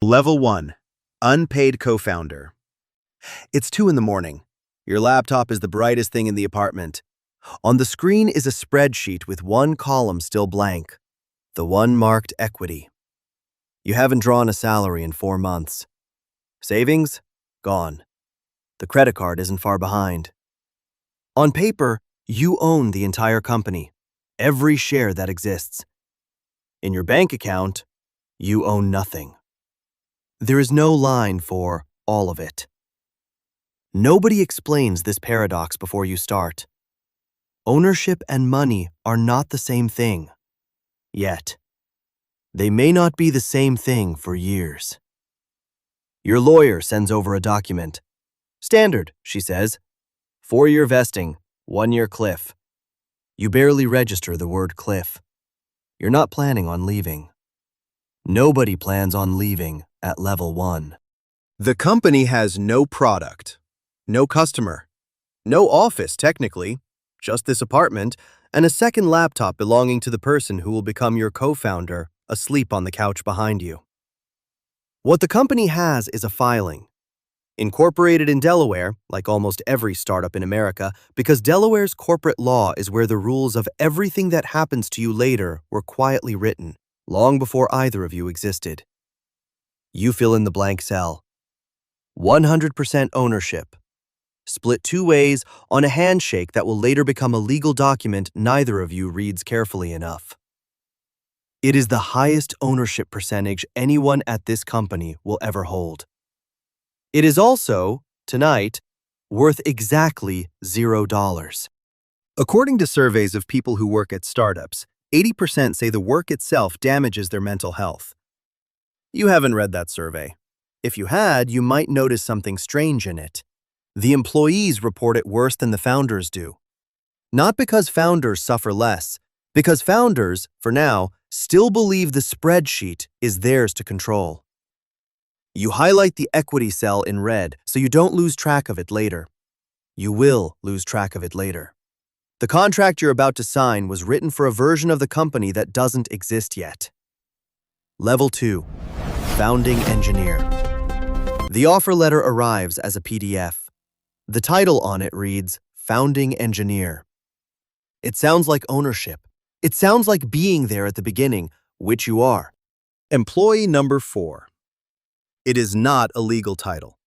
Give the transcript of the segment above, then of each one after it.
Level 1. Unpaid co-founder. It's 2 in the morning. Your laptop is the brightest thing in the apartment. On the screen is a spreadsheet with one column still blank, the one marked equity. You haven't drawn a salary in 4 months. Savings? Gone. The credit card isn't far behind. On paper, you own the entire company, every share that exists. In your bank account, you own nothing. There is no line for all of it. Nobody explains this paradox before you start. Ownership and money are not the same thing. Yet, they may not be the same thing for years. Your lawyer sends over a document. Standard, she says. 4-year vesting, 1-year cliff. You barely register the word cliff. You're not planning on leaving. Nobody plans on leaving at level 1. The company has no product, no customer, no office technically, just this apartment and a second laptop belonging to the person who will become your co-founder asleep on the couch behind you. What the company has is a filing. Incorporated in Delaware, like almost every startup in America, because Delaware's corporate law is where the rules of everything that happens to you later were quietly written, long before either of you existed. You fill in the blank cell. 100% ownership. Split 2 ways on a handshake that will later become a legal document neither of you reads carefully enough. It is the highest ownership percentage anyone at this company will ever hold. It is also, tonight, worth exactly $0. According to surveys of people who work at startups, 80% say the work itself damages their mental health. You haven't read that survey. If you had, you might notice something strange in it. The employees report it worse than the founders do. Not because founders suffer less, because founders, for now, still believe the spreadsheet is theirs to control. You highlight the equity cell in red so you don't lose track of it later. You will lose track of it later. The contract you're about to sign was written for a version of the company that doesn't exist yet. Level 2. Founding Engineer. The offer letter arrives as a PDF. The title on it reads, Founding Engineer. It sounds like ownership. It sounds like being there at the beginning, which you are. Employee number 4. It is not a legal title.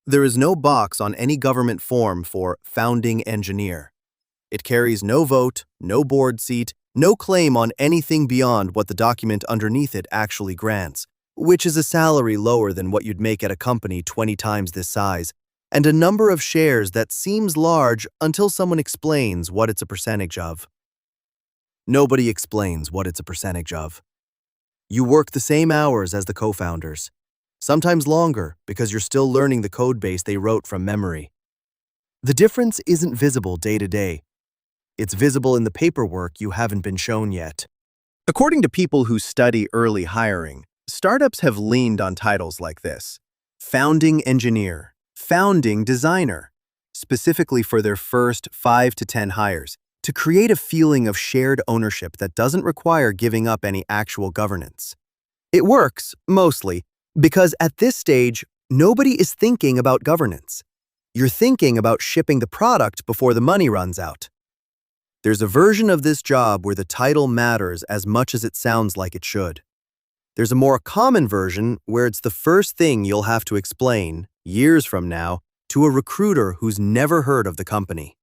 There is no box on any government form for Founding Engineer. It carries no vote, no board seat, no claim on anything beyond what the document underneath it actually grants, which is a salary lower than what you'd make at a company 20 times this size, and a number of shares that seems large until someone explains what it's a percentage of. Nobody explains what it's a percentage of. You work the same hours as the co-founders, sometimes longer because you're still learning the code base they wrote from memory. The difference isn't visible day to day. It's visible in the paperwork you haven't been shown yet. According to people who study early hiring, startups have leaned on titles like this: Founding Engineer, Founding Designer, specifically for their first 5 to 10 hires, to create a feeling of shared ownership that doesn't require giving up any actual governance. It works, mostly, because at this stage, nobody is thinking about governance. You're thinking about shipping the product before the money runs out. There's a version of this job where the title matters as much as it sounds like it should. There's a more common version where it's the first thing you'll have to explain, years from now, to a recruiter who's never heard of the company.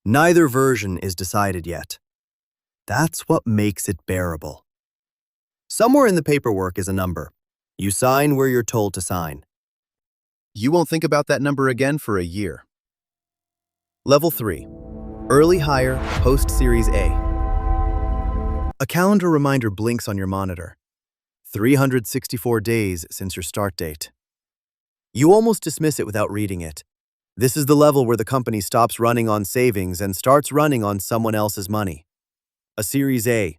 Neither version is decided yet. That's what makes it bearable. Somewhere in the paperwork is a number. You sign where you're told to sign. You won't think about that number again for a year. Level 3. Early hire, post-Series A. A calendar reminder blinks on your monitor. 364 days since your start date. You almost dismiss it without reading it. This is the level where the company stops running on savings and starts running on someone else's money. A Series A,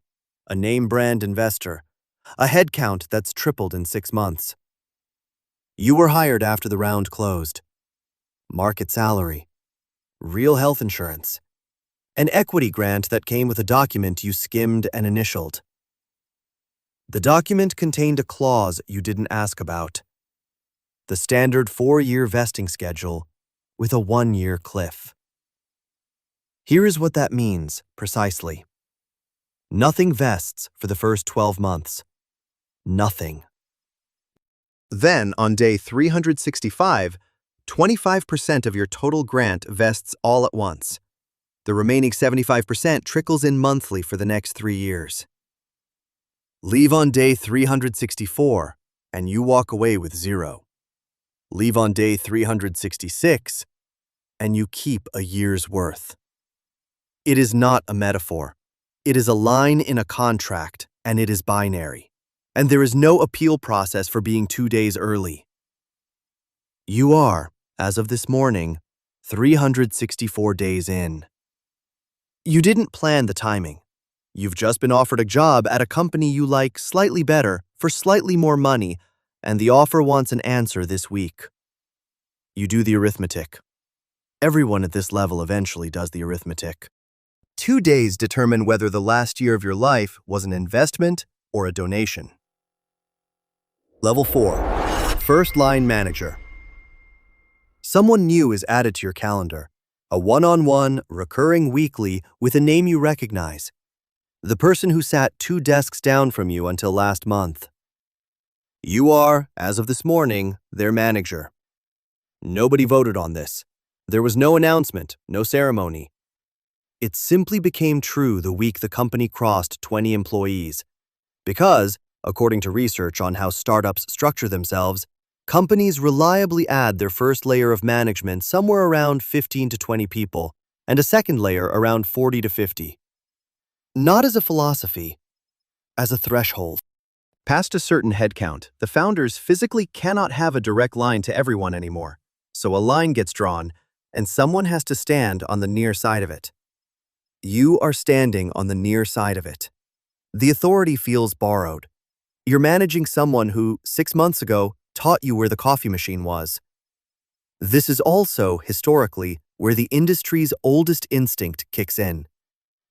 a name brand investor, a headcount that's tripled in 6 months. You were hired after the round closed. Market salary, real health insurance, an equity grant that came with a document you skimmed and initialed. The document contained a clause you didn't ask about. The standard 4-year vesting schedule with a 1-year cliff. Here is what that means, precisely. Nothing vests for the first 12 months. Nothing. Then, on day 365, 25% of your total grant vests all at once. The remaining 75% trickles in monthly for the next 3 years. Leave on day 364, and you walk away with 0. Leave on day 366, and you keep a year's worth. It is not a metaphor. It is a line in a contract, and it is binary. And there is no appeal process for being 2 days early. You are, as of this morning, 364 days in. You didn't plan the timing. You've just been offered a job at a company you like slightly better for slightly more money, and the offer wants an answer this week. You do the arithmetic. Everyone at this level eventually does the arithmetic. 2 days determine whether the last year of your life was an investment or a donation. Level 4. First Line Manager. Someone new is added to your calendar. A one-on-one, recurring weekly with a name you recognize. The person who sat 2 desks down from you until last month. You are, as of this morning, their manager. Nobody voted on this. There was no announcement, no ceremony. It simply became true the week the company crossed 20 employees. Because, according to research on how startups structure themselves, companies reliably add their first layer of management somewhere around 15 to 20 people, and a second layer around 40 to 50. Not as a philosophy, as a threshold. Past a certain headcount, the founders physically cannot have a direct line to everyone anymore, so a line gets drawn, and someone has to stand on the near side of it. You are standing on the near side of it. The authority feels borrowed. You're managing someone who, 6 months ago, taught you where the coffee machine was. This is also, historically, where the industry's oldest instinct kicks in.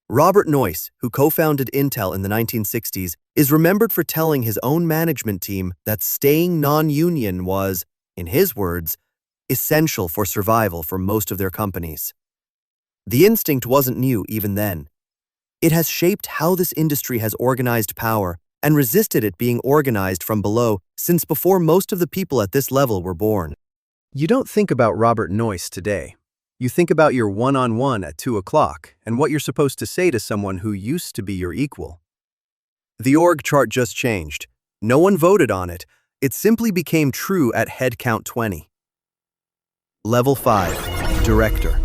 Robert Noyce, who co-founded Intel in the 1960s, is remembered for telling his own management team that staying non-union was, in his words, essential for survival for most of their companies. The instinct wasn't new even then. It has shaped how this industry has organized power and resisted it being organized from below since before most of the people at this level were born. You don't think about Robert Noyce today. You think about your one-on-one at 2 o'clock and what you're supposed to say to someone who used to be your equal. The org chart just changed. No one voted on it. It simply became true at headcount 20. Level 5. Director.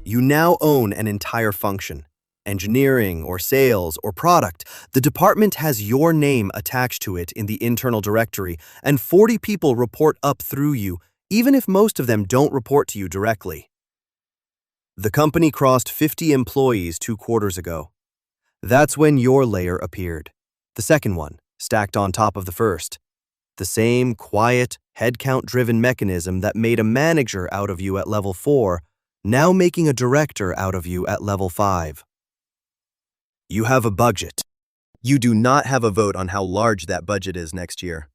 You now own an entire function. Engineering or sales or product. The department has your name attached to it in the internal directory, and 40 people report up through you, even if most of them don't report to you directly. The company crossed 50 employees 2 quarters ago. That's when your layer appeared. The second one, stacked on top of the first. The same quiet, headcount-driven mechanism that made a manager out of you at level 4, now making a director out of you at level 5. You have a budget. You do not have a vote on how large that budget is next year.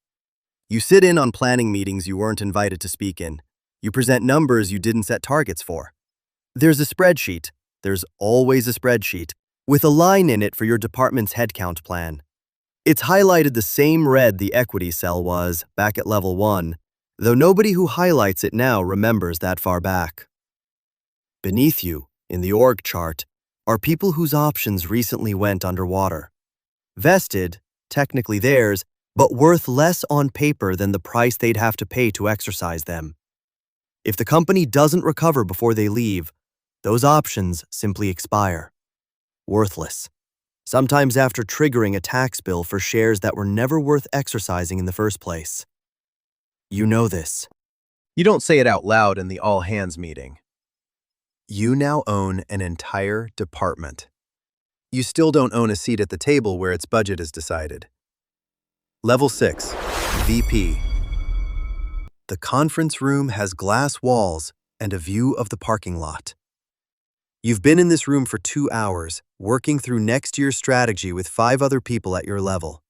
You sit in on planning meetings you weren't invited to speak in. You present numbers you didn't set targets for. There's a spreadsheet. There's always a spreadsheet, with a line in it for your department's headcount plan. It's highlighted the same red the equity cell was back at level 1, though nobody who highlights it now remembers that far back. Beneath you, in the org chart, are people whose options recently went underwater. Vested, technically theirs, but worth less on paper than the price they'd have to pay to exercise them. If the company doesn't recover before they leave, those options simply expire. Worthless. Sometimes after triggering a tax bill for shares that were never worth exercising in the first place. You know this. You don't say it out loud in the all-hands meeting. You now own an entire department. You still don't own a seat at the table where its budget is decided. Level 6. VP. The conference room has glass walls and a view of the parking lot. You've been in this room for 2 hours, working through next year's strategy with 5 other people at your level.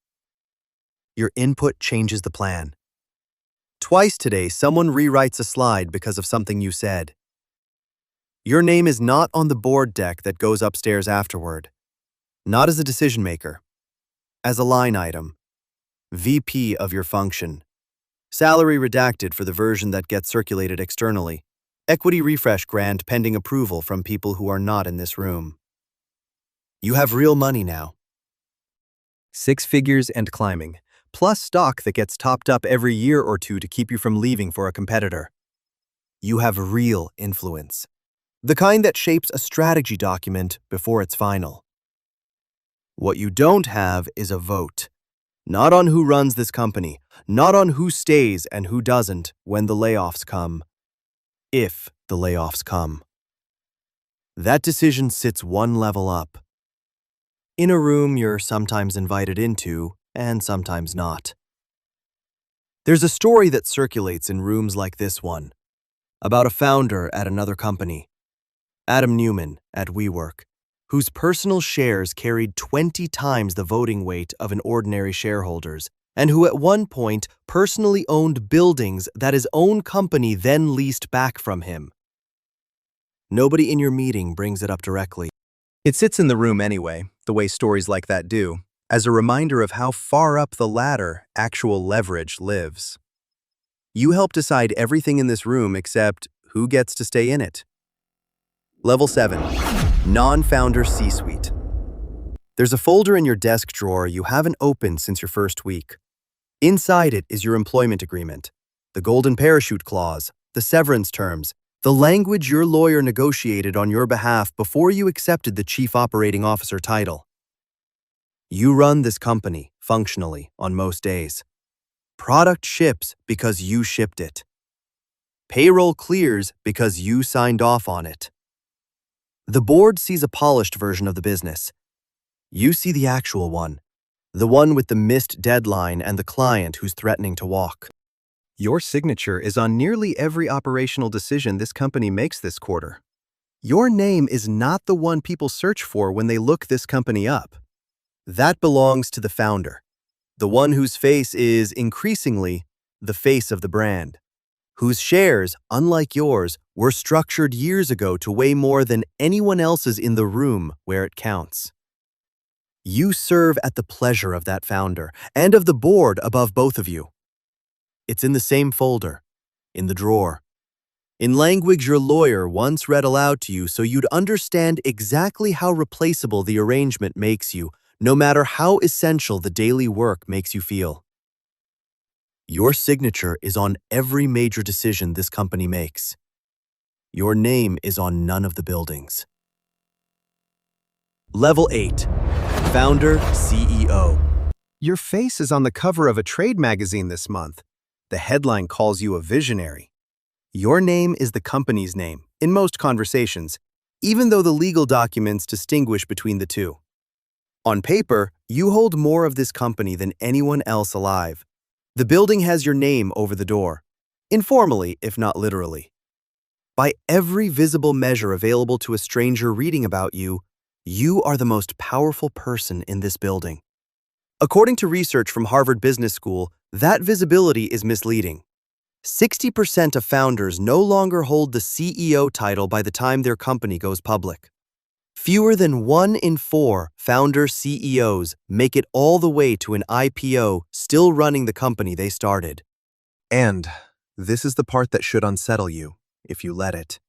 Your input changes the plan. Twice today, someone rewrites a slide because of something you said. Your name is not on the board deck that goes upstairs afterward. Not as a decision maker. As a line item. VP of your function. Salary redacted for the version that gets circulated externally. Equity refresh grant pending approval from people who are not in this room. You have real money now. 6 figures and climbing, plus stock that gets topped up every year or two to keep you from leaving for a competitor. You have real influence. The kind that shapes a strategy document before it's final. What you don't have is a vote. Not on who runs this company, not on who stays and who doesn't when the layoffs come. If the layoffs come. That decision sits one level up. In a room you're sometimes invited into and sometimes not. There's a story that circulates in rooms like this one about a founder at another company, Adam Newman at WeWork, whose personal shares carried 20 times the voting weight of an ordinary shareholder's, and who at one point personally owned buildings that his own company then leased back from him. Nobody in your meeting brings it up directly. It sits in the room anyway, the way stories like that do, as a reminder of how far up the ladder actual leverage lives. You help decide everything in this room except who gets to stay in it. Level 7. Non-founder C-suite. There's a folder in your desk drawer you haven't opened since your first week. Inside it is your employment agreement, the golden parachute clause, the severance terms, the language your lawyer negotiated on your behalf before you accepted the chief operating officer title. You run this company, functionally, on most days. Product ships because you shipped it. Payroll clears because you signed off on it. The board sees a polished version of the business. You see the actual one, the one with the missed deadline and the client who's threatening to walk. Your signature is on nearly every operational decision this company makes this quarter. Your name is not the one people search for when they look this company up. That belongs to the founder, the one whose face is, increasingly, the face of the brand, whose shares, unlike yours, were structured years ago to weigh more than anyone else's in the room where it counts. You serve at the pleasure of that founder and of the board above both of you. It's in the same folder, in the drawer, in language your lawyer once read aloud to you so you'd understand exactly how replaceable the arrangement makes you, no matter how essential the daily work makes you feel. Your signature is on every major decision this company makes. Your name is on none of the buildings. Level 8. Founder, CEO. Your face is on the cover of a trade magazine this month. The headline calls you a visionary. Your name is the company's name, in most conversations, even though the legal documents distinguish between the two. On paper, you hold more of this company than anyone else alive. The building has your name over the door, informally, if not literally. By every visible measure available to a stranger reading about you, you are the most powerful person in this building. According to research from Harvard Business School, that visibility is misleading. 60% of founders no longer hold the CEO title by the time their company goes public. Fewer than 1 in 4 founder CEOs make it all the way to an IPO still running the company they started. And this is the part that should unsettle you, if you let it.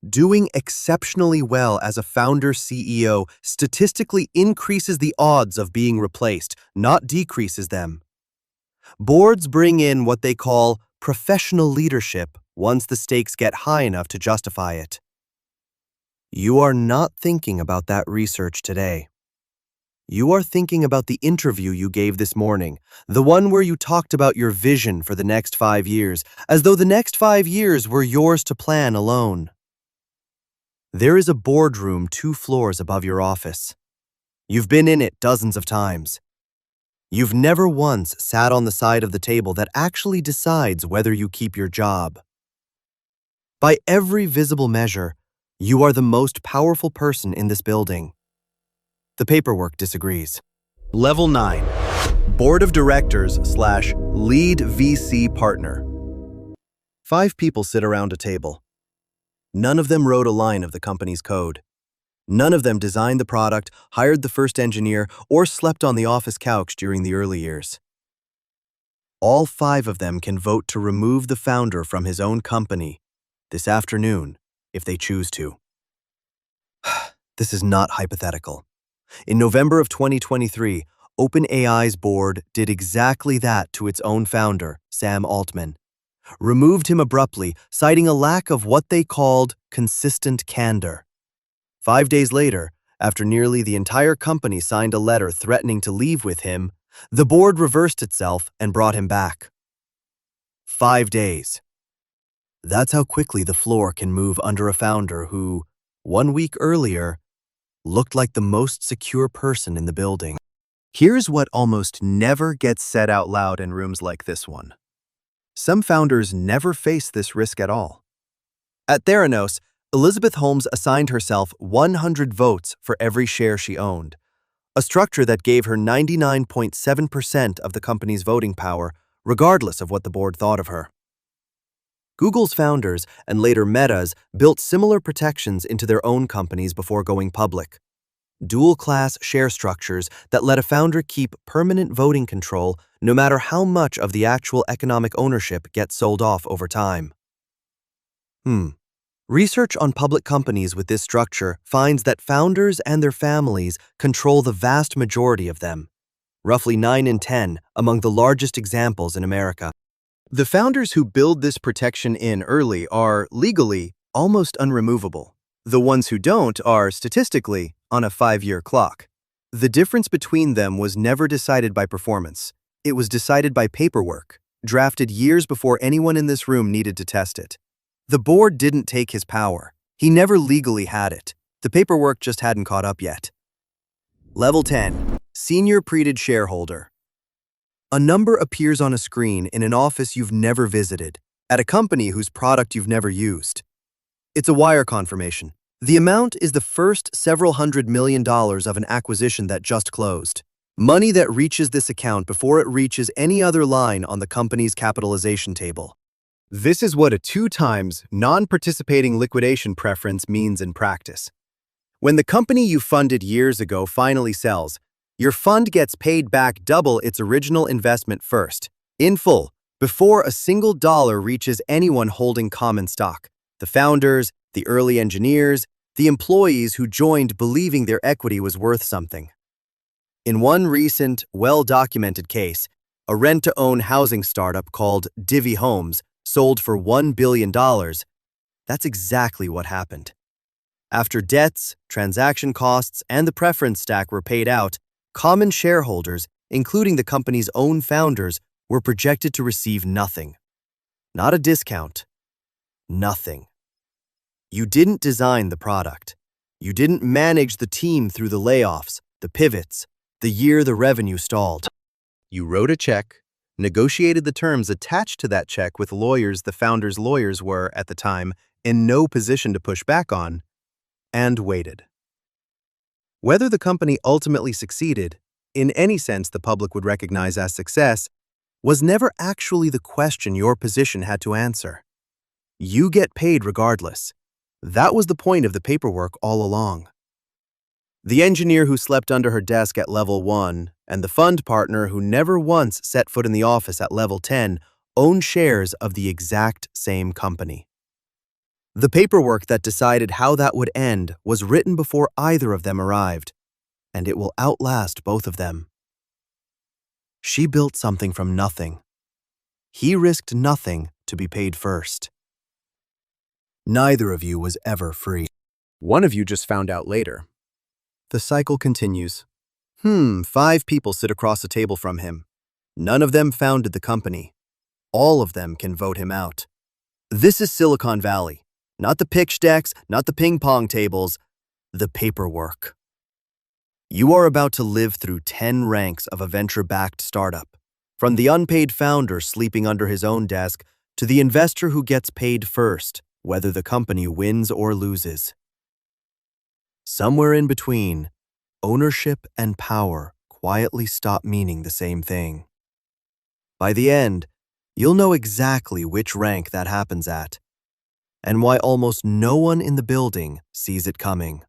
Doing exceptionally well as a founder CEO statistically increases the odds of being replaced, not decreases them. Boards bring in what they call professional leadership once the stakes get high enough to justify it. You are not thinking about that research today. You are thinking about the interview you gave this morning, the one where you talked about your vision for the next 5 years, as though the next 5 years were yours to plan alone. There is a boardroom 2 floors above your office. You've been in it dozens of times. You've never once sat on the side of the table that actually decides whether you keep your job. By every visible measure, you are the most powerful person in this building. The paperwork disagrees. Level 9. Board of Directors/lead VC partner. 5 people sit around a table. None of them wrote a line of the company's code. None of them designed the product, hired the first engineer, or slept on the office couch during the early years. All 5 of them can vote to remove the founder from his own company this afternoon, if they choose to. This is not hypothetical. In November of 2023, OpenAI's board did exactly that to its own founder, Sam Altman. Removed him abruptly, citing a lack of what they called consistent candor. 5 days later, after nearly the entire company signed a letter threatening to leave with him, the board reversed itself and brought him back. 5 days. That's how quickly the floor can move under a founder who, 1 week earlier, looked like the most secure person in the building. Here's what almost never gets said out loud in rooms like this one. Some founders never face this risk at all. At Theranos, Elizabeth Holmes assigned herself 100 votes for every share she owned, a structure that gave her 99.7% of the company's voting power, regardless of what the board thought of her. Google's founders, and later Meta's, built similar protections into their own companies before going public. Dual-class share structures that let a founder keep permanent voting control no matter how much of the actual economic ownership gets sold off over time. Research on public companies with this structure finds that founders and their families control the vast majority of them, roughly 9 in 10 among the largest examples in America. The founders who build this protection in early are, legally, almost unremovable. The ones who don't are, statistically, on a 5-year clock. The difference between them was never decided by performance. It was decided by paperwork, drafted years before anyone in this room needed to test it. The board didn't take his power. He never legally had it. The paperwork just hadn't caught up yet. Level 10. Senior Preted Shareholder. A number appears on a screen in an office you've never visited, at a company whose product you've never used. It's a wire confirmation. The amount is the first several $100 million of an acquisition that just closed. Money that reaches this account before it reaches any other line on the company's capitalization table. This is what a 2x non-participating liquidation preference means in practice. When the company you funded years ago finally sells, your fund gets paid back double its original investment first, in full, before a single dollar reaches anyone holding common stock. The founders, the early engineers, the employees who joined believing their equity was worth something. In one recent, well-documented case, a rent-to-own housing startup called Divvy Homes sold for $1 billion. That's exactly what happened. After debts, transaction costs, and the preference stack were paid out, common shareholders, including the company's own founders, were projected to receive nothing. Not a discount. Nothing. You didn't design the product. You didn't manage the team through the layoffs, the pivots, the year the revenue stalled. You wrote a check, negotiated the terms attached to that check with lawyers the founders' lawyers were, at the time, in no position to push back on, and waited. Whether the company ultimately succeeded, in any sense the public would recognize as success, was never actually the question your position had to answer. You get paid regardless. That was the point of the paperwork all along. The engineer who slept under her desk at level 1 and the fund partner who never once set foot in the office at level 10 own shares of the exact same company. The paperwork that decided how that would end was written before either of them arrived, and it will outlast both of them. She built something from nothing. He risked nothing to be paid first. Neither of you was ever free. One of you just found out later. The cycle continues. 5 people sit across the table from him. None of them founded the company. All of them can vote him out. This is Silicon Valley. Not the pitch decks, not the ping pong tables, the paperwork. You are about to live through 10 ranks of a venture-backed startup, from the unpaid founder sleeping under his own desk to the investor who gets paid first, whether the company wins or loses. Somewhere in between, ownership and power quietly stop meaning the same thing. By the end, you'll know exactly which rank that happens at, and why almost no one in the building sees it coming.